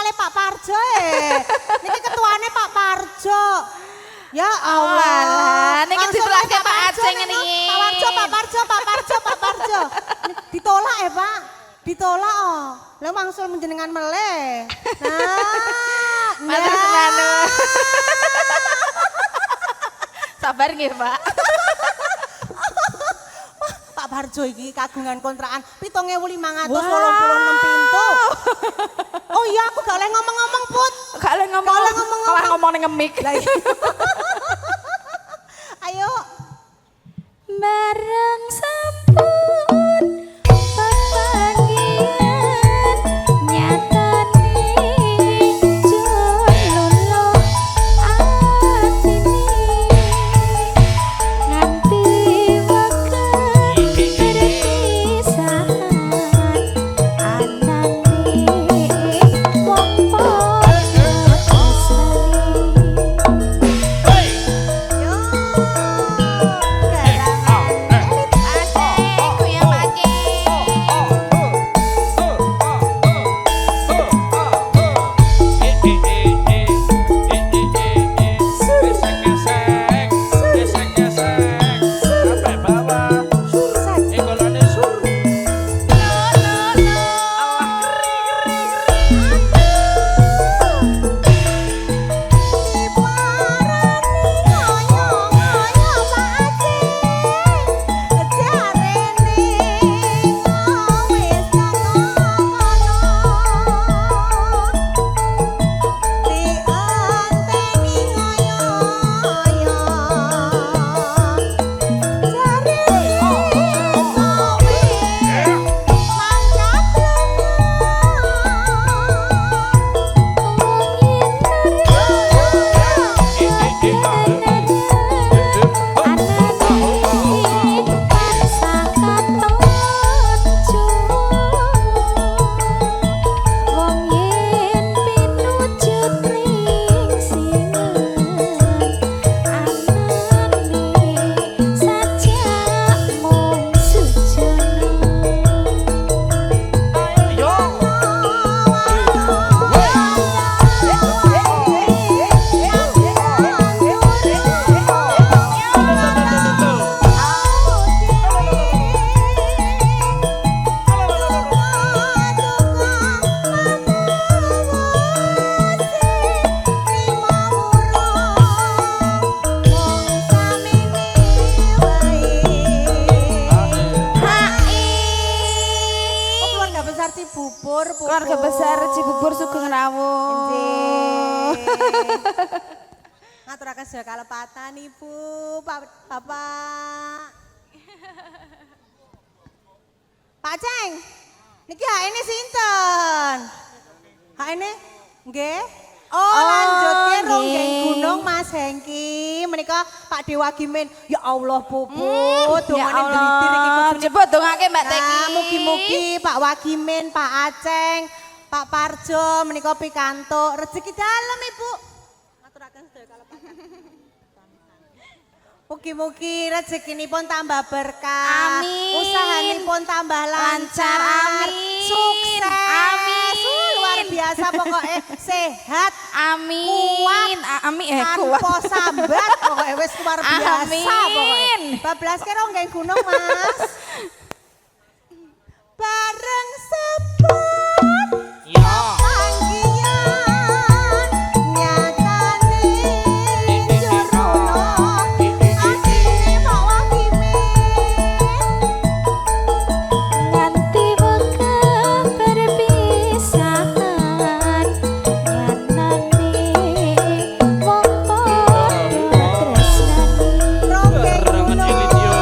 kali Pak Parjo Niki ketuane Pak Parjo. Ya Allah. Niki ditolake Pak Aceh ngene iki. Pak Parjo. Ditolak ya, Pak. Ditolak oh. Lah mangsul menjenengan meleh. Nah. Sabar nggih, Pak. Pak Parjo iki kagungan kontrakan 7.586 pintu. Oh iya aku gak oleh ngomong-ngomong Put. Gak oleh ngomong. Malah ngomong ning ngemik. Ayo. Bareng sampun pepanggian nyatane jololo atine nganti wektu perpisahan anane wong padha Keluarga besar Cibubur Sugeng Rawuh. Ngaturaken sedaya kalepatan Ibu, Bapak. Pak Ceng, niki ini sinten? Ini nggih. Oh, lanjutke Ronggeng Gunung Mas Hengki. Menika Pak Dewa Gimin. Ya Allah, Puput, dongane ndelitir iki kudu. Coba dongake Mbak Teki. Mugi-mugi Pak Wagimin, Pak Aceng, Pak Parjo menika pikantuk rezeki dalem, Ibu. Ngaturaken sedaya kalepatan. Mugi-mugi rezekinipun tambah berkah. Amin. Usahanipun tambah lancar. Amin. Sukses. Amin. Luar biasa pokoknya sehat. Amin. Kuat. Amin. Tanpa sambat pokoknya wis luar biasa pokoknya. Amin. Bablas ke Ronggeng Gunung Mas. Bareng sepon. Ya. Panggian nyatane jorono atine Pak Wagimin. Nganti wektu perpisahan nyanane wong padha tresnani. Ronggeng Gunung yo.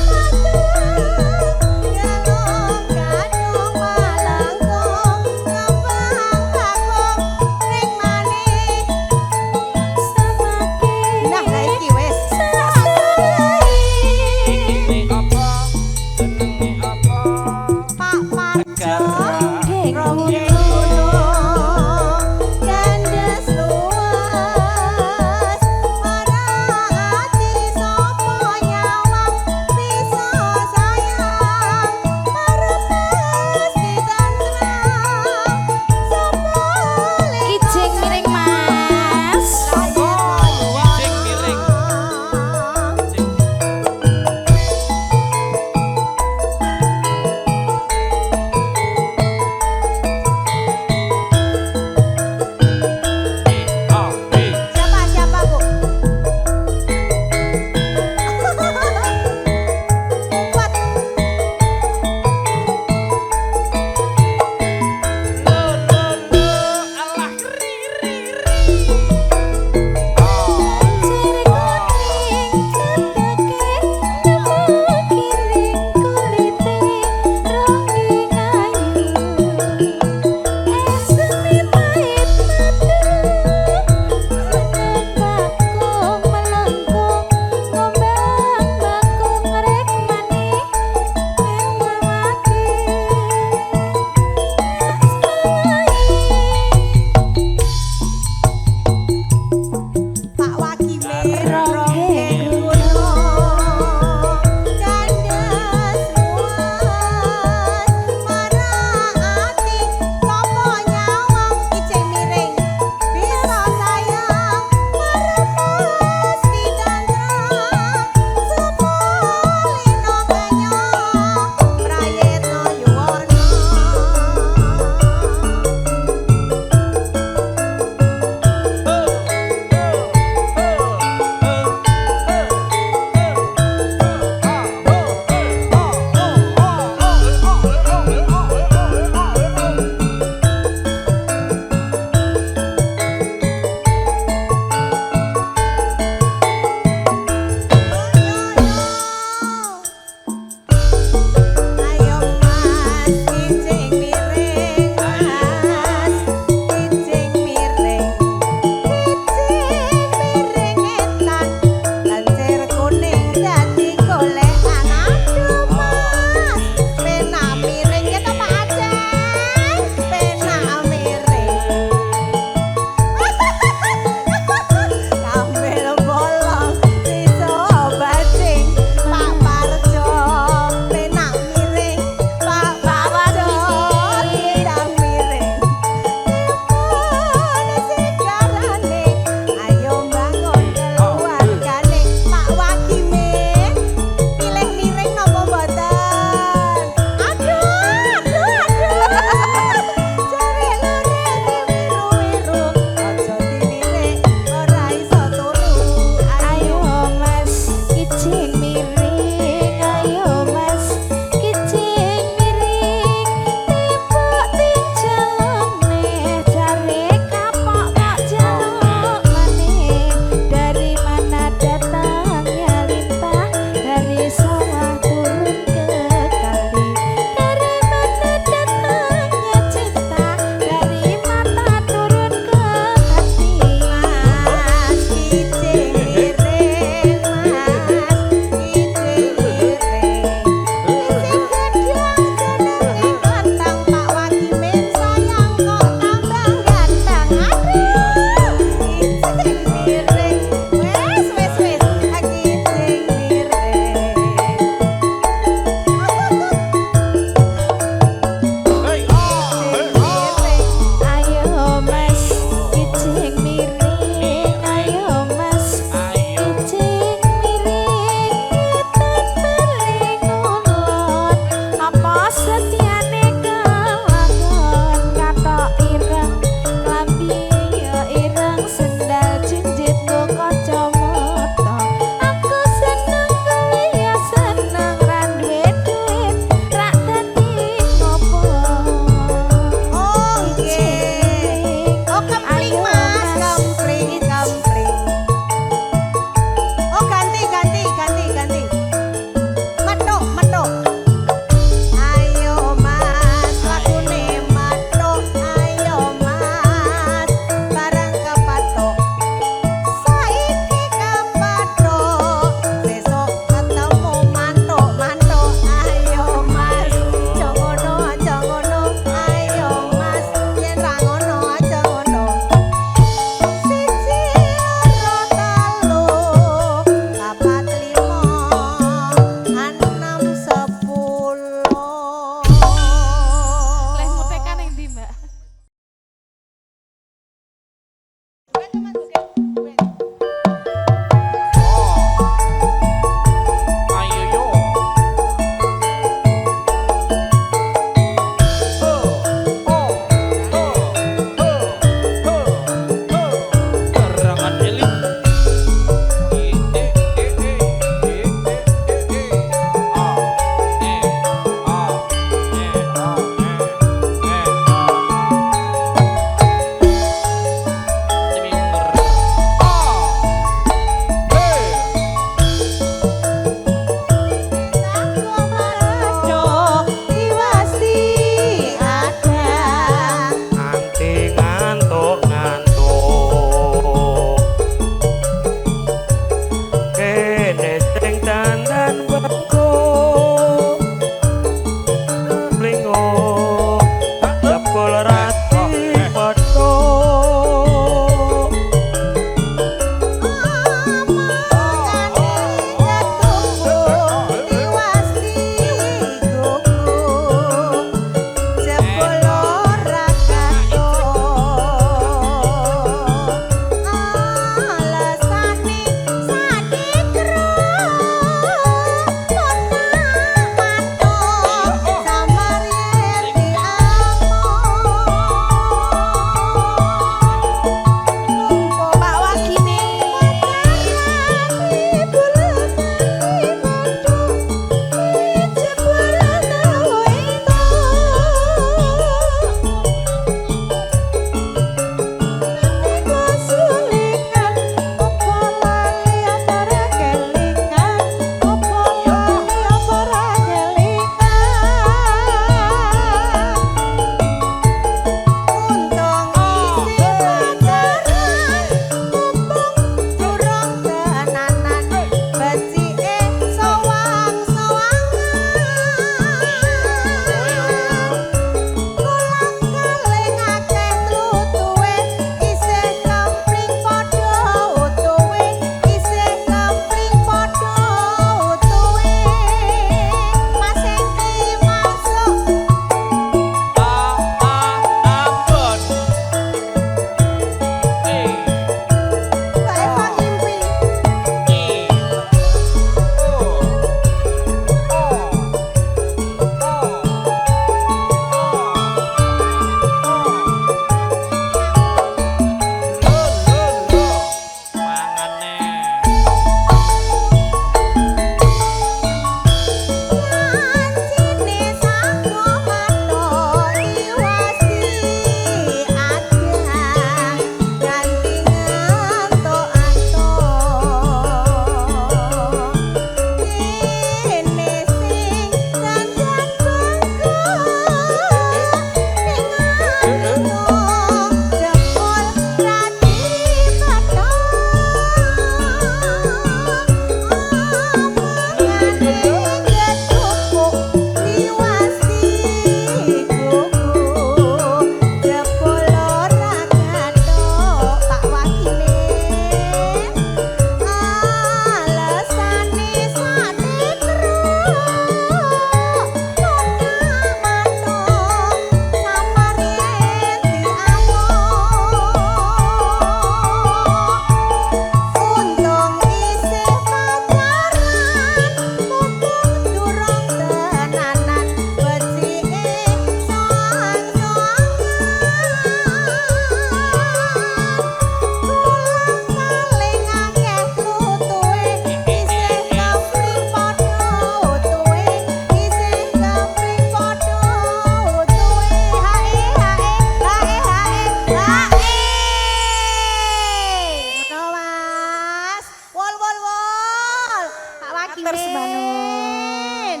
Matur semanun.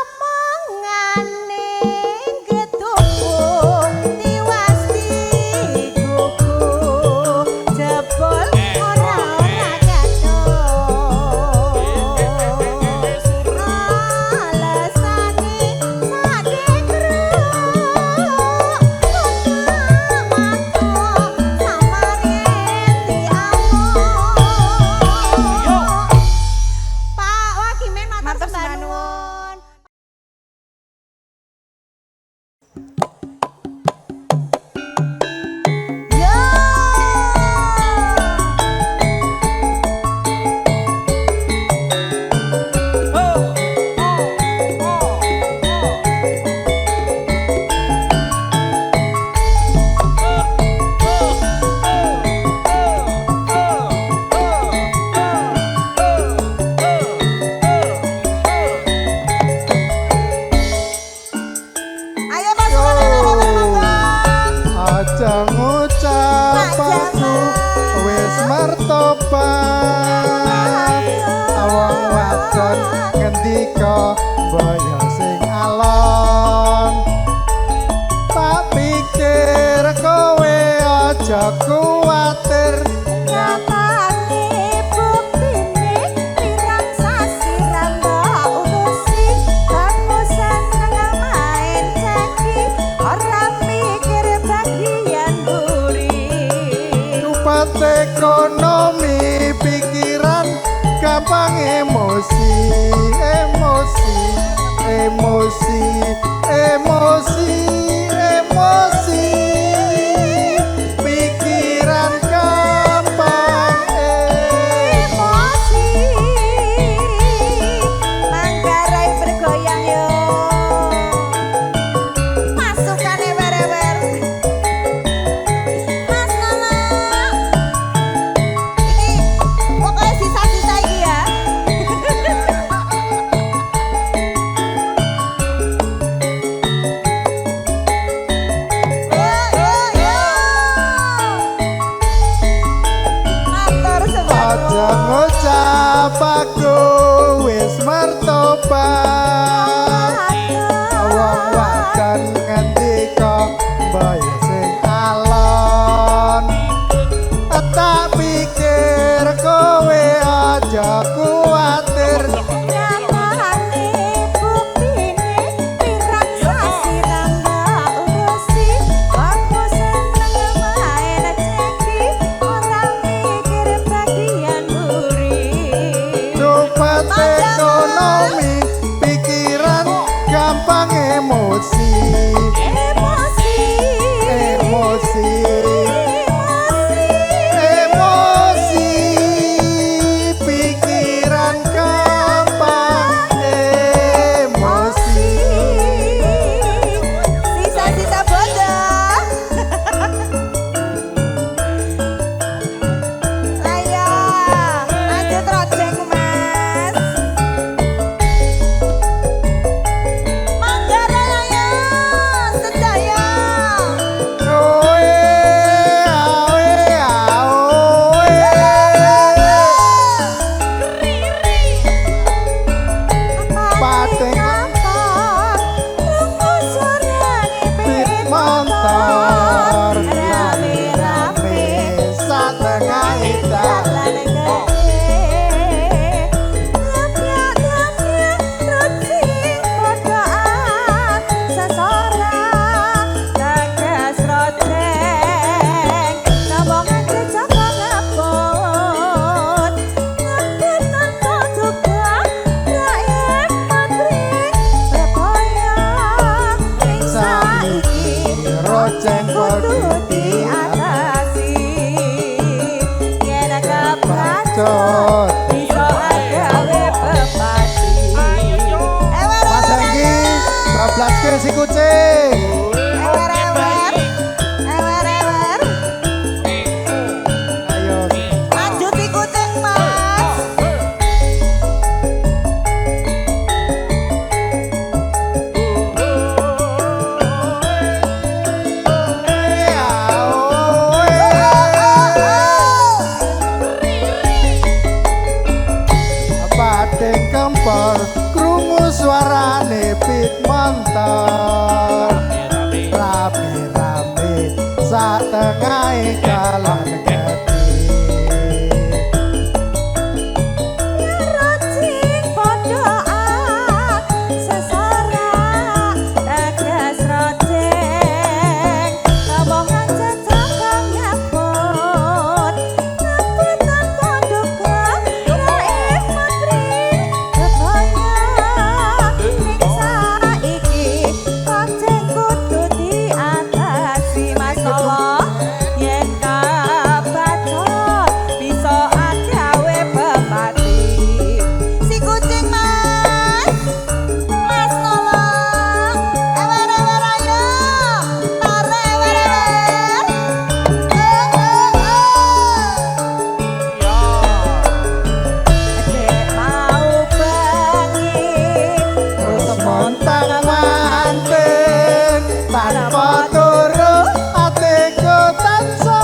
Omongane getuku tiwas digugu jebul ora gaduh alasane sake kruk matu samarien diamuk Pak Wagimen matur semanun. Yo. Ayo pasukan monggo. Aja ngucap aku wis martobat awang wadon ngendika boyo sing alon tak pikir kowe aja kuwatir Nyatane buktine pirang sasi ramba urusi kamu seneng main ceki ora mikir bagian buri Rupat ekonomi pikiran gampang emosi emosi emosi emosi emosi pikiran gampang emosi manggarai bergoyang yo masukane wer-wer Mas Nana iki pokoknya sisa-sisa iki ya yo yo yo matur aja semangat ngucap aku wis martobat wong wadon ngendika mbaya sing alon tak pikir kowe aja kuwatir nyatane buktine pirang sasi ramba urusi kamu seneng main ceki ora mikir bagian buri Dompet ekonomi pikiran gampang emosi emosi emosi emosi pikiran gampang emosi sisa-sisa bodoh ayo lanjut rojek mas Manggarai ayo sedaya oe awe awe Pateng pit motor rame-rame satengah dalan roceng kudu diatasi yen kepacot bisa gawe pepati Mas Hengki bablaske si kucing ewer ayo lanjut si kucing mas por krungu suarane pit montor rame-rame sak tengahe jalan gede Rocing podoan sesorang tegas rocing Kabongan cecokong nyaput Ngamputan pondokong raib maghrib Kebanyak ning saiki rocing kudu diatasi masalah yen kabacot bisa agawe pemati Si kucing Mas nolong. Ewer ayo. Tarik ewer. Dek mau bengi terus montang manting tanpa turu atiku tansah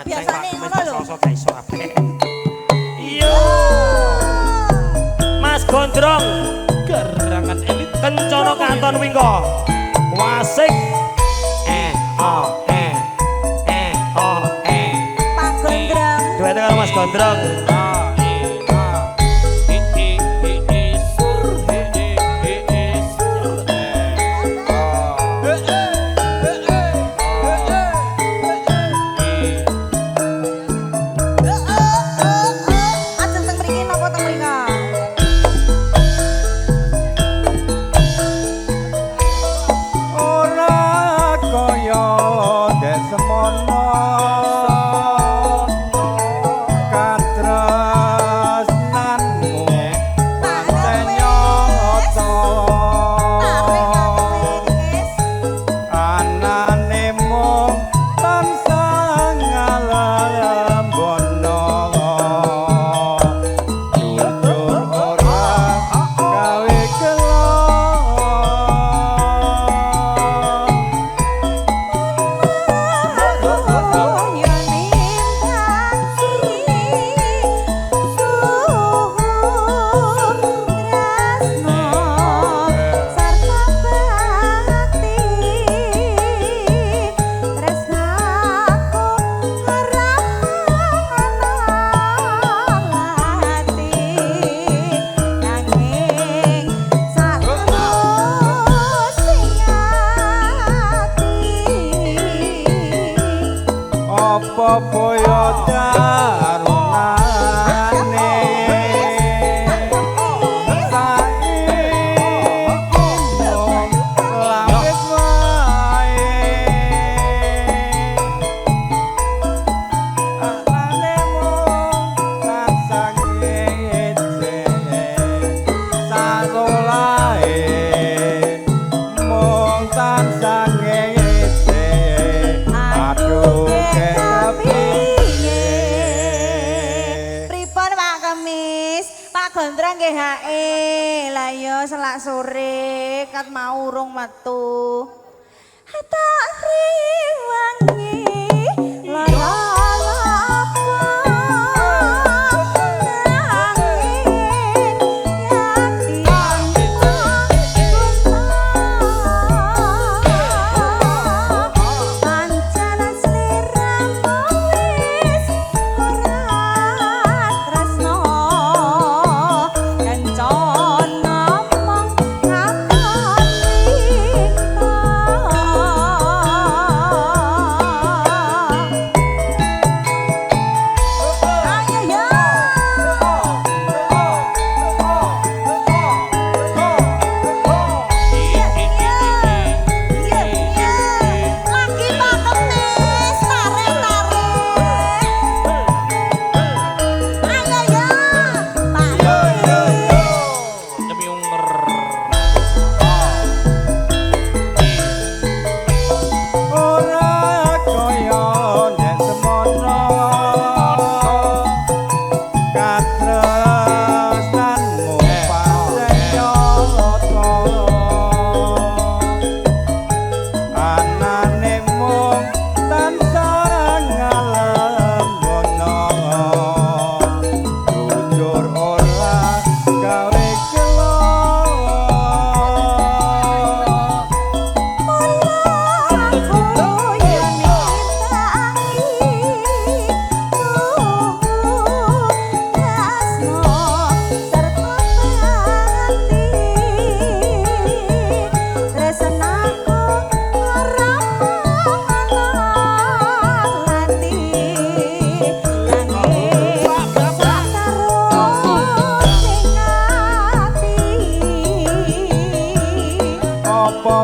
Biasane ngono lho. Yo. Mas Gondrong, gerangan elit kencana kanton wingko. Wasik. Oh. Pak Gondrong Duet karo Mas Gondrong. ajeng teng mriki napa teng mrika ora kaya semono apa boyo darunane selak sore kat mau urung metu tak riwangi lara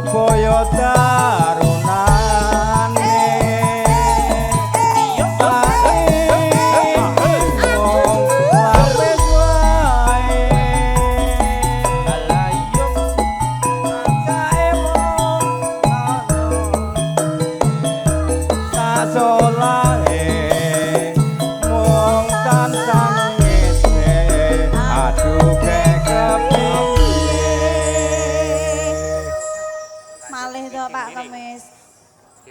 boyo darunane lapis wae sasolae mung tansah ngese aduh Pak Kemis.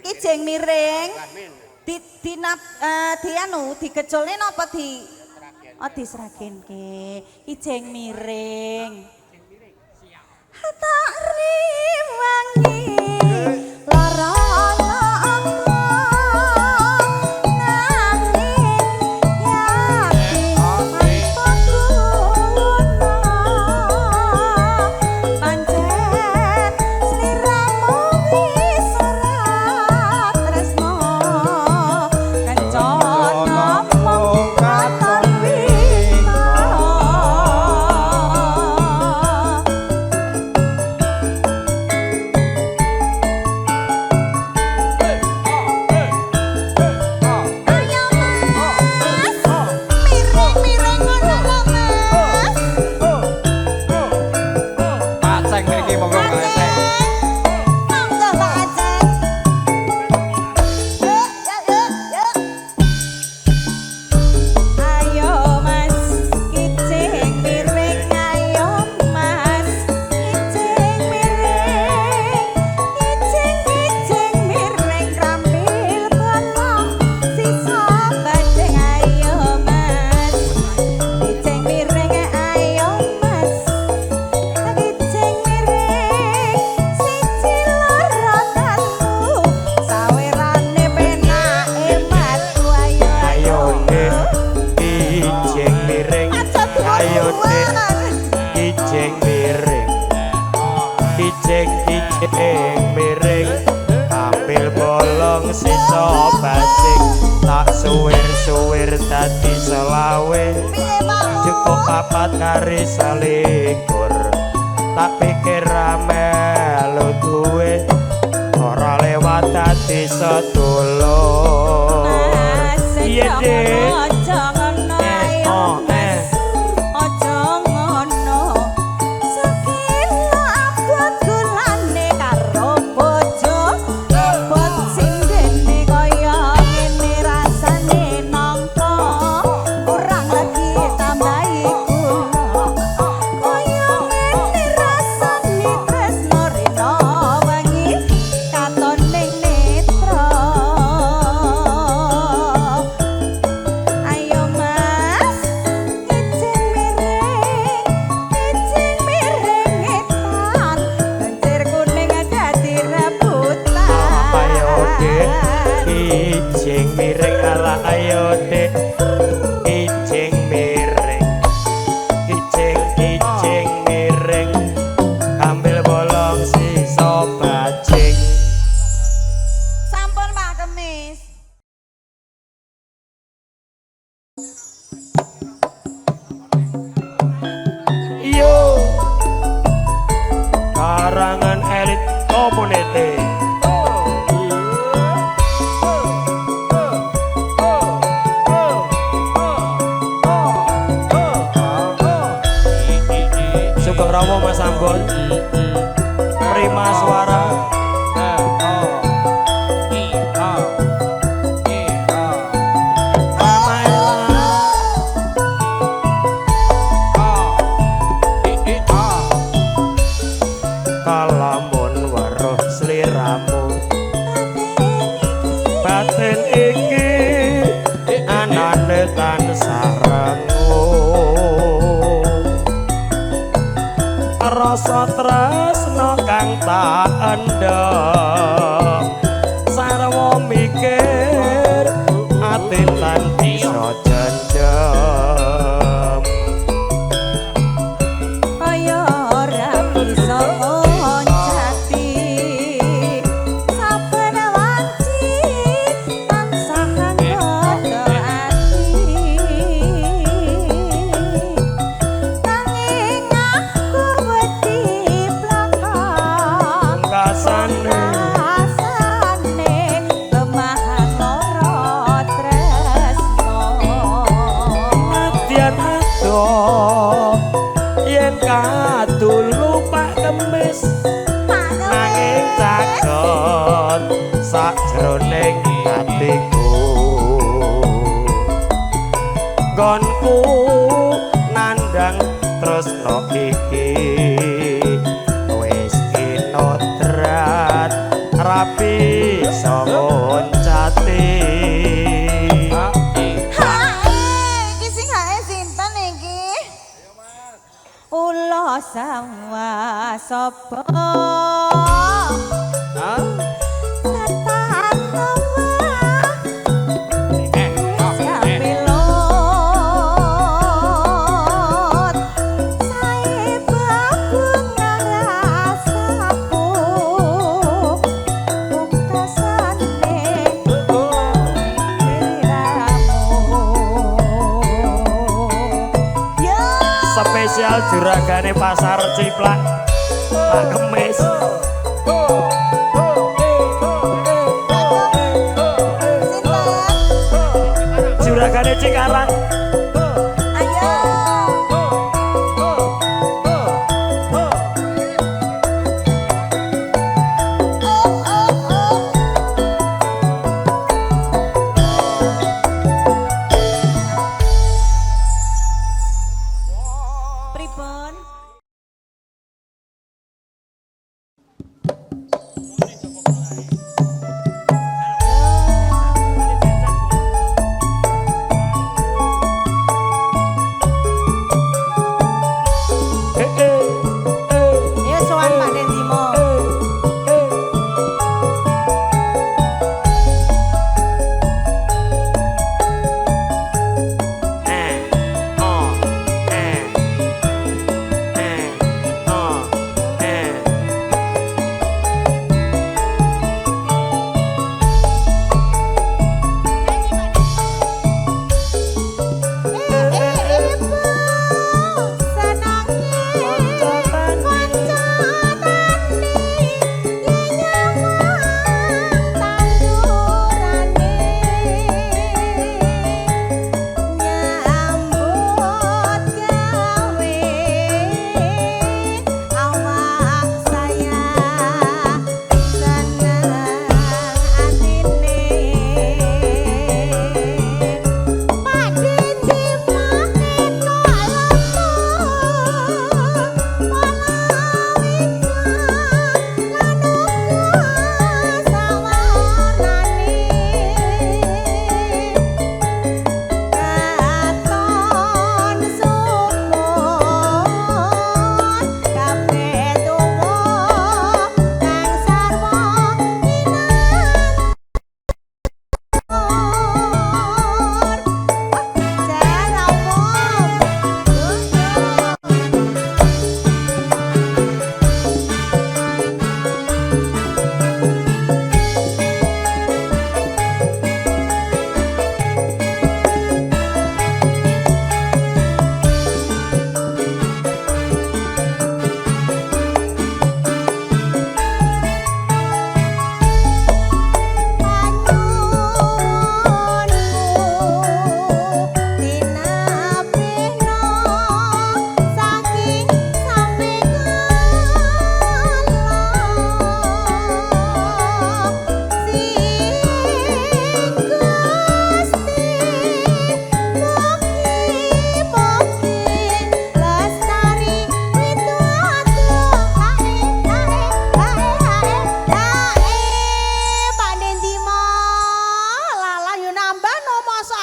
Kijeng miring. Digeculne napa diseragenke. Kijeng miring. Tak riwangi lara Kijeng miring ambil bolong sisa bajing tak suwir-suwir dadi selawe Piye Pak? cukup papat kari selikur tak pikir melu duwe ora lewat dadi sedulur iya dek Aja ngono ayo Mas. Aja ngono. Sekilo abot gulane karo bojo. Abot sindene kaya ngene rasane nangka. Kurang lagi tambahi gula. Kaya ngene rasane tresno rina wangi katon ning netra. Ayo Mas, ijing miring etan, banjir kuning dadi rebutan. ayo dek ijing miring ala ayo dek ijing miring ijing miring ambil bolong sisa bajing Sampun Pak Kemis. yo karangan elit community Sugeng Rawa Mas Ambon Prima Suara kalamun weruh sliramu batin iki anane tansah rengu rasa tresno kang tak endem sarwa mikir ati lan bisa jendem Kaya ora bisa ngoncati saben wanci tansah nggoda ati nanging aku wedi blakang kasane rasane kemahan lara tresno Matian adoh yen kadulu Pak Kemis nanging caket sakjroning atiku nggonku nandang tresno iki wis kinodrat rapi songoncati Iki sing hae sinten iki? Ula sawa sapa? Satan hawa. Siape lot. Sae babung rasaku. Pungkasane spesial juragane pasar Ciplak Pak Kemis juragane Cikarang Pripun?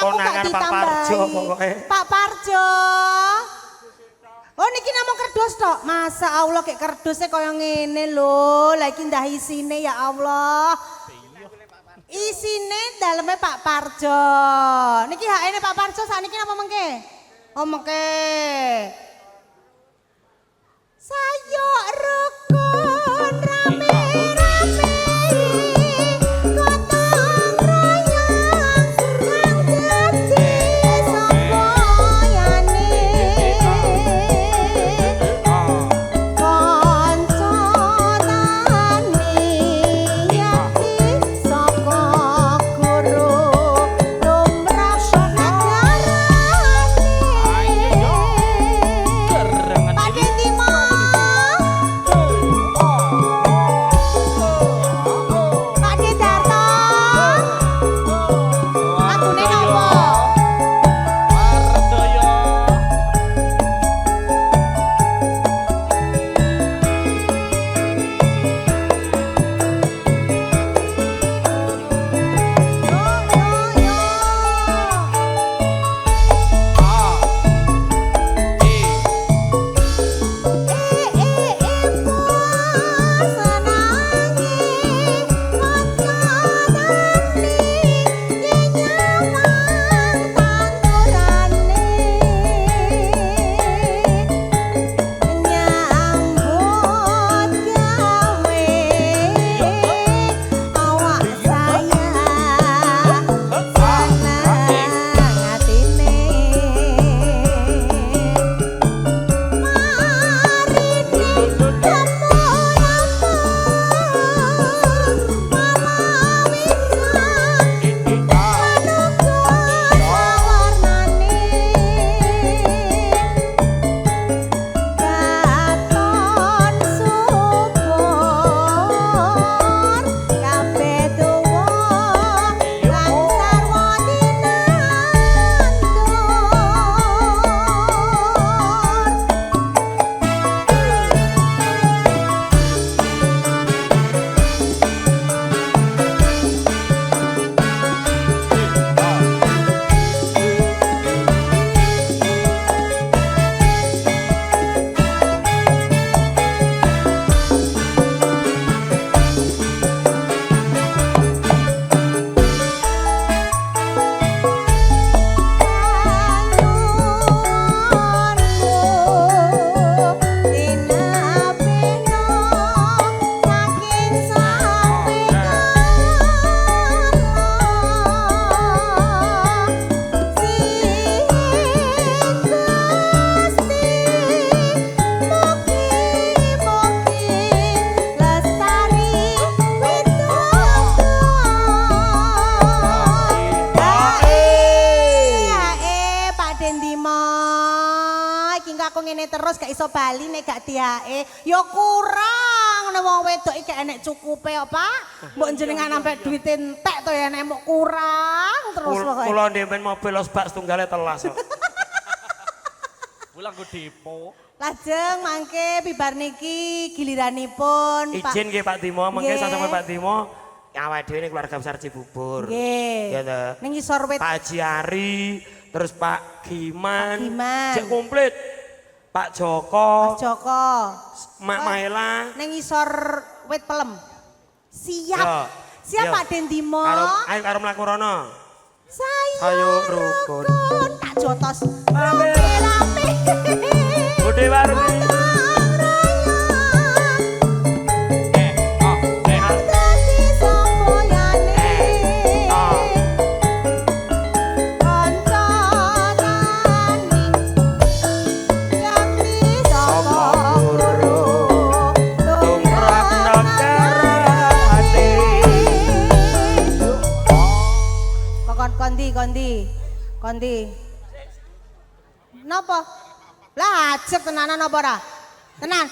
aku gak Konangan Pak Parjo ditambahi. pokoknya. Pak Parjo. Oh niki namung kerdus tok. Masa Allah kayak kerdusnya kaya ngene lho. Lah iki ndah isine ya Allah. Isine dalamnya Pak Parjo. Niki HE-ne Pak Parjo sakniki napa mengke? Oh mengke. Sayo rukun rame-rame gotong royong kang dadi samboyane kanca tani yakti saka guru lumrah ajarane Pakde Timo Pakde Darto lagune nopo? Terus gak iso bali nek gak diae ya kurang nek wong wedok iki enek cukupe ya Pak mbok jenengan sampe duit entek to ya nek mok kurang terus pokoke Kula ndemen mobil osbak setunggale telas kok. Pulang ke depo. lajeng mangke bibar niki giliranipun Pak Izin nggih Pak Timo, mengke Nggih. sampeyan Pak Timo awake dhewe ini keluarga besar Cibubur. nggih Ya toh. ning ngisor wit Pak Haji Ari, terus Pak Giman. Pak Giman. Cek komplit. Pak Joko, Joko Mak Maela. ning ngisor wit pelem siap Yo, siap yo. Pak Dendimo Ayo karo mlaku rono. Sayo Ayo rukun. tak jotos Rame. rame Bude Warmi. dadi samboyane Oh. kanca tani yakti saka guru Tumrap negara hati. Kokon kondi. Napa? Lah ajek tenanan apa ora? Tenan.